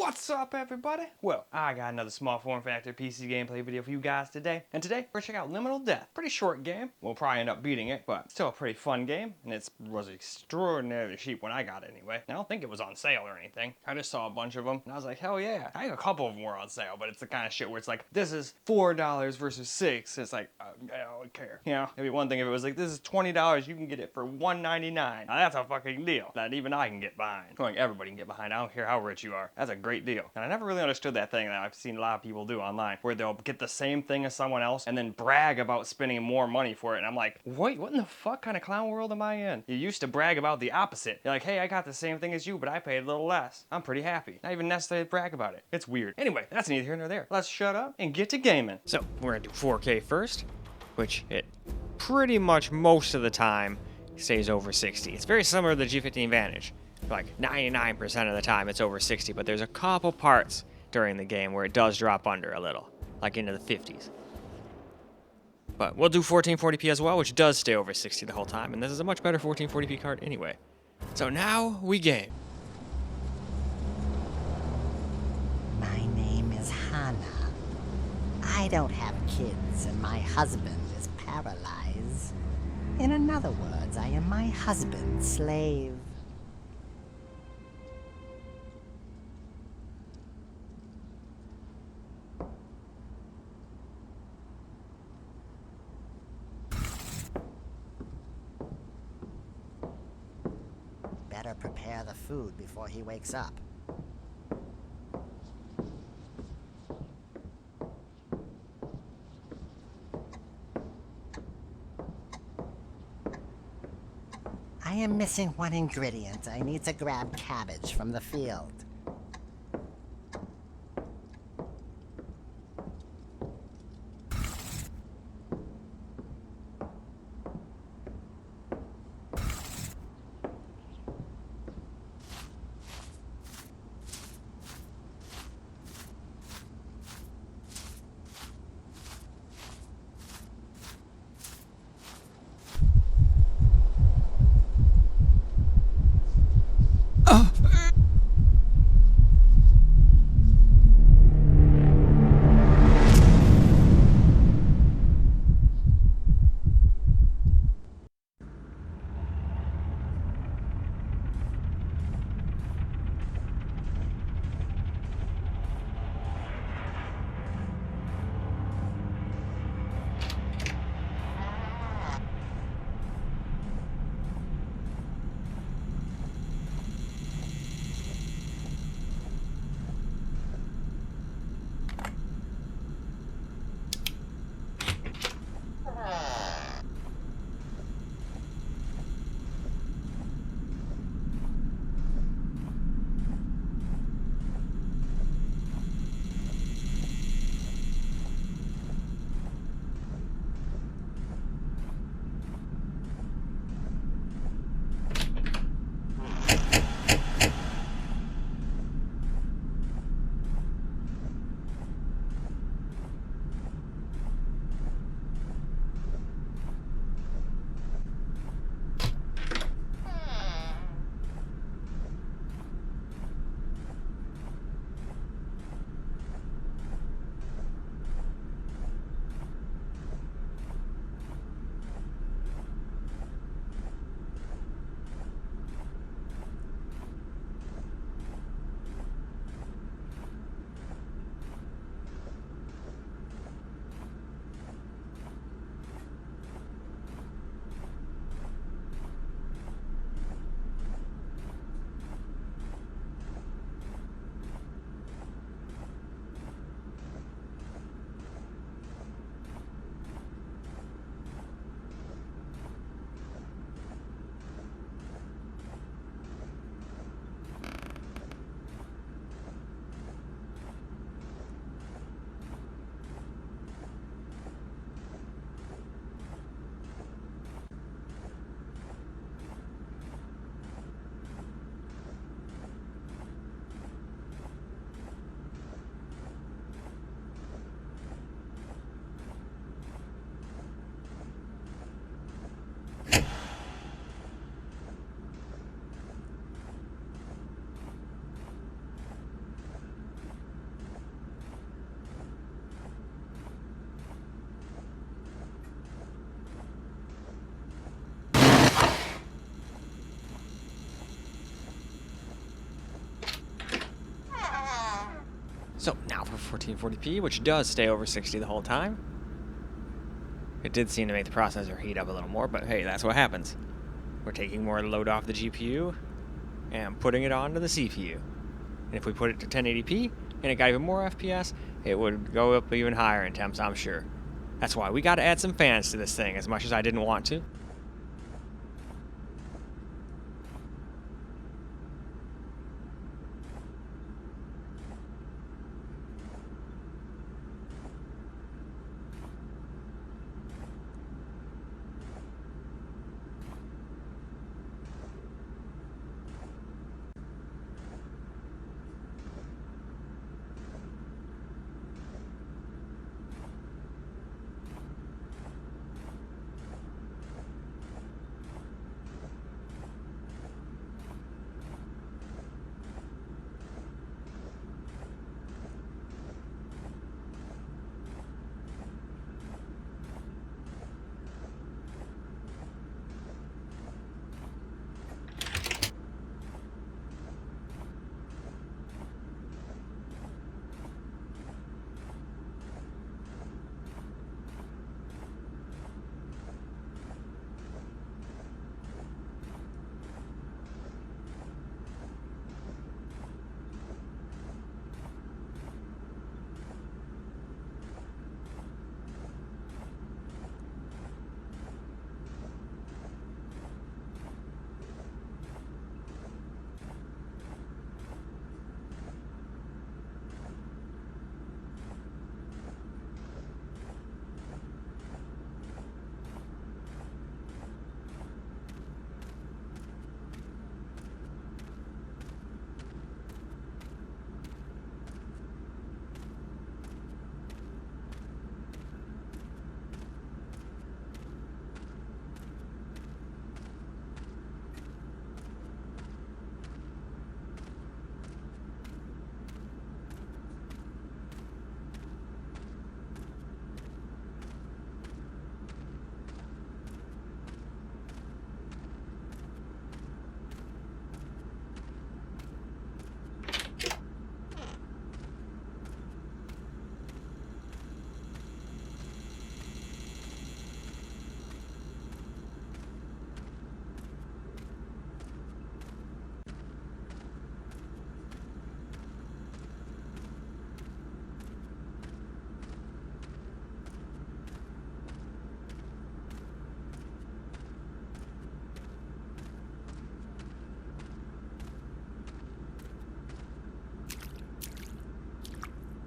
What's up, everybody? Well, I got another small form factor PC gameplay video for you guys today. And today, we're gonna check out Liminal Death. Pretty short game. We'll probably end up beating it, but still a pretty fun game. And it was extraordinarily cheap when I got it anyway. I don't think it was on sale or anything. I just saw a bunch of them, and I was like, hell yeah. I think a couple of them were on sale, but it's the kind of shit where it's like, this is $4 versus $6. It's like, I don't care. You know, it'd be one thing if it was like, this is $20, you can get it for $1.99. Now that's a fucking deal that even I can get behind. Like, everybody can get behind. I don't care how rich you are. That's a great deal. And I never really understood that thing that I've seen a lot of people do online, where they'll get the same thing as someone else and then brag about spending more money for it. And I'm like, wait, what in the fuck kind of clown world am I in? You used to brag about the opposite. You're like, hey, I got the same thing as you, but I paid a little less. I'm pretty happy. Not even necessarily brag about it. It's weird. Anyway, that's neither here nor there. Let's shut up and get to gaming. So we're gonna do 4K first, which it pretty much most of the time stays over 60. It's very similar to the G15 Vantage. Like 99% of the time it's over 60, but there's a couple parts during the game where it does drop under a little, like into the 50s. But we'll do 1440p as well, which does stay over 60 the whole time, and this is a much better 1440p card anyway. So now we game. My name is Hannah. I don't have kids, and my husband is paralyzed. In other words, I am my husband's slave. Better prepare the food before he wakes up. I am missing one ingredient. I need to grab cabbage from the field. So now for 1440p, which does stay over 60 the whole time. It did seem to make the processor heat up a little more, but hey, that's what happens. We're taking more load off the GPU and putting it onto the CPU. And if we put it to 1080p and it got even more FPS, it would go up even higher in temps, I'm sure. That's why we got to add some fans to this thing, as much as I didn't want to.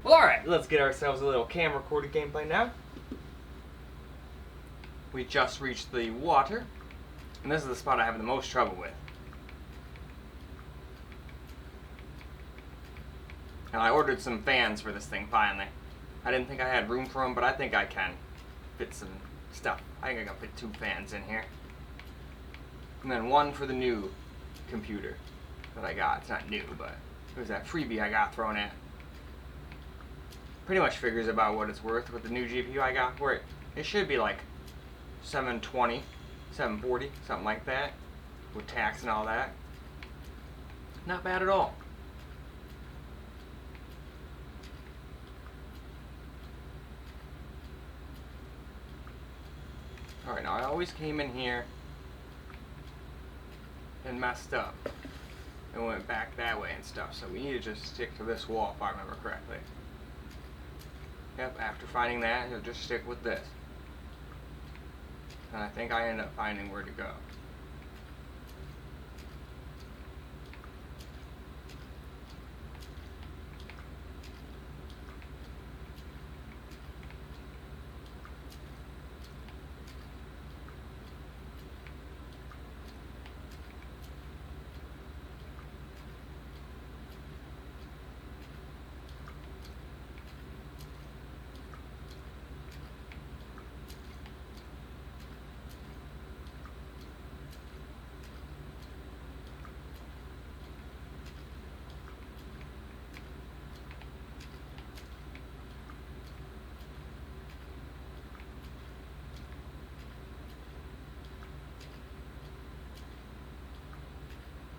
Well, alright, let's get ourselves a little cam-recorded gameplay now. We just reached the water, and this is the spot I have the most trouble with. And I ordered some fans for this thing finally. I didn't think I had room for them, but I think I can fit some stuff. I think I can fit 2 fans in here. And then 1 for the new computer that I got. It's not new, but it was that freebie I got thrown at. Pretty much figures about what it's worth with the new GPU I got for it. It should be like 720, 740, something like that, with tax and all that. Not bad at all. Alright, now I always came in here and messed up and went back that way and stuff, so we need to just stick to this wall if I remember correctly. Yep, after finding that, you'll just stick with this. And I think I end up finding where to go.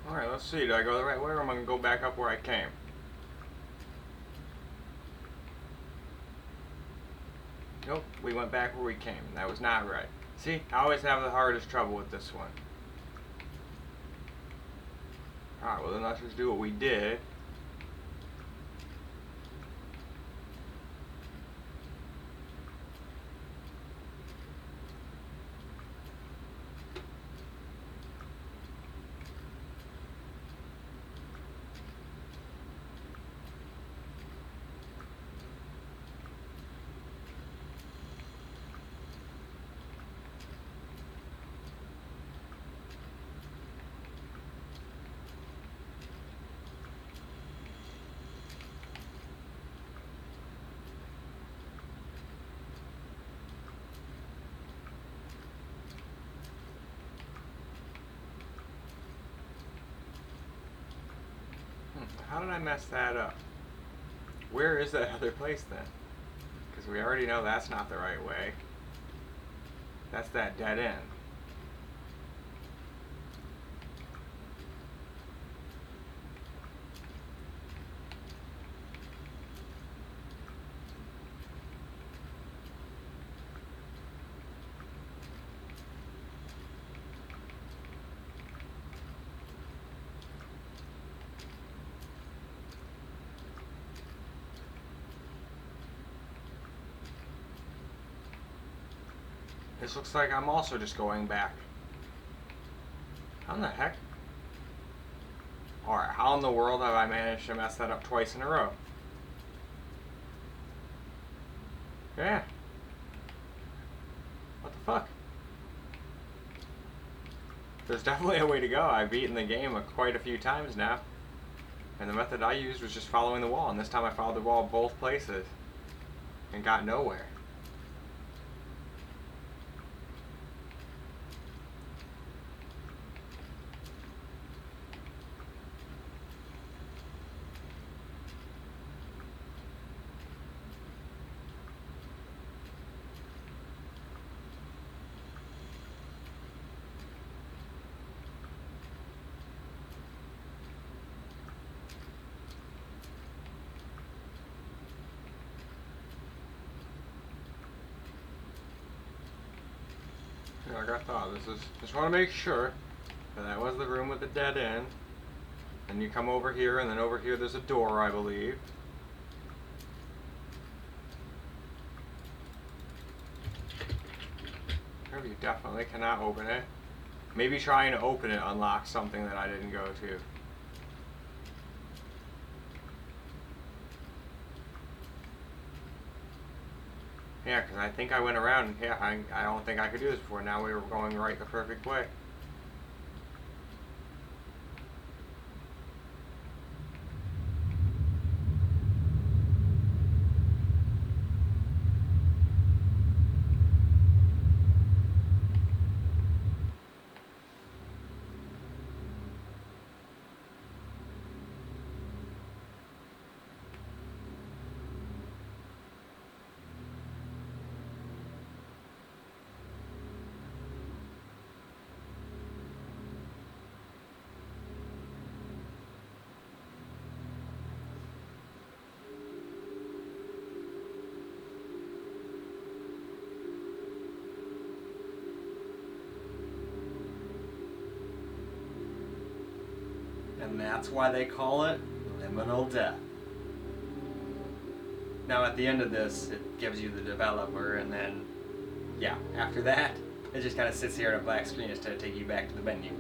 Alright, let's see. Do I go the right way or am I going to go back up where I came? Nope, we went back where we came. That was not right. See, I always have the hardest trouble with this one. Alright, well then let's just do what we did. How did I mess that up? Where is that other place then? Because we already know that's not the right way. That's that dead end. This looks like I'm also just going back. How in the heck? Alright, how in the world have I managed to mess that up twice in a row? Yeah. What the fuck? There's definitely a way to go. I've beaten the game quite a few times now. And the method I used was just following the wall. And this time I followed the wall both places. And got nowhere. Like I thought, just want to make sure that was the room with the dead end. And you come over here, and then over here there's a door, I believe. Here you definitely cannot open it. Maybe trying to open it unlocks something that I didn't go to. Yeah, because I think I went around and yeah, I don't think I could do this before. Now we were going right the perfect way. And that's why they call it Liminal Death. Now at the end of this, it gives you the developer, and then, yeah, after that, it just kind of sits here on a black screen instead of taking you back to the menu.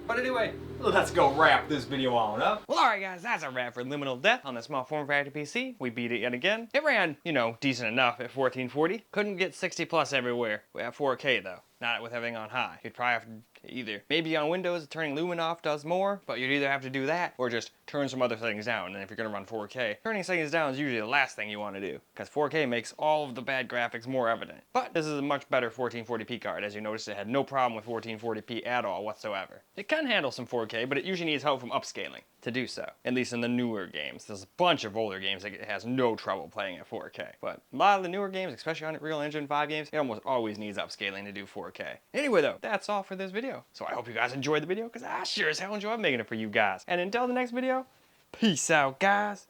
But anyway, let's go wrap this video on up. Well, alright guys, that's a wrap for Liminal Death on the small form factor PC. We beat it yet again. It ran, you know, decent enough at 1440. Couldn't get 60 plus everywhere. We have 4K though. Not with everything on high. You'd probably have to either, maybe on Windows, turning Lumen off does more, but you'd either have to do that or just turn some other settings down. And if you're gonna run 4K, turning settings down is usually the last thing you want to do, because 4K makes all of the bad graphics more evident. But this is a much better 1440p card. As you notice, it had no problem with 1440p at all whatsoever. It can handle some 4K, but it usually needs help from upscaling to do so, at least in the newer games. There's a bunch of older games that it has no trouble playing at 4K, but a lot of the newer games, especially on Unreal Engine 5 games, it almost always needs upscaling to do 4K. Anyway though, that's all for this video. So I hope you guys enjoyed the video, because I sure as hell enjoyed making it for you guys. And until the next video, peace out guys.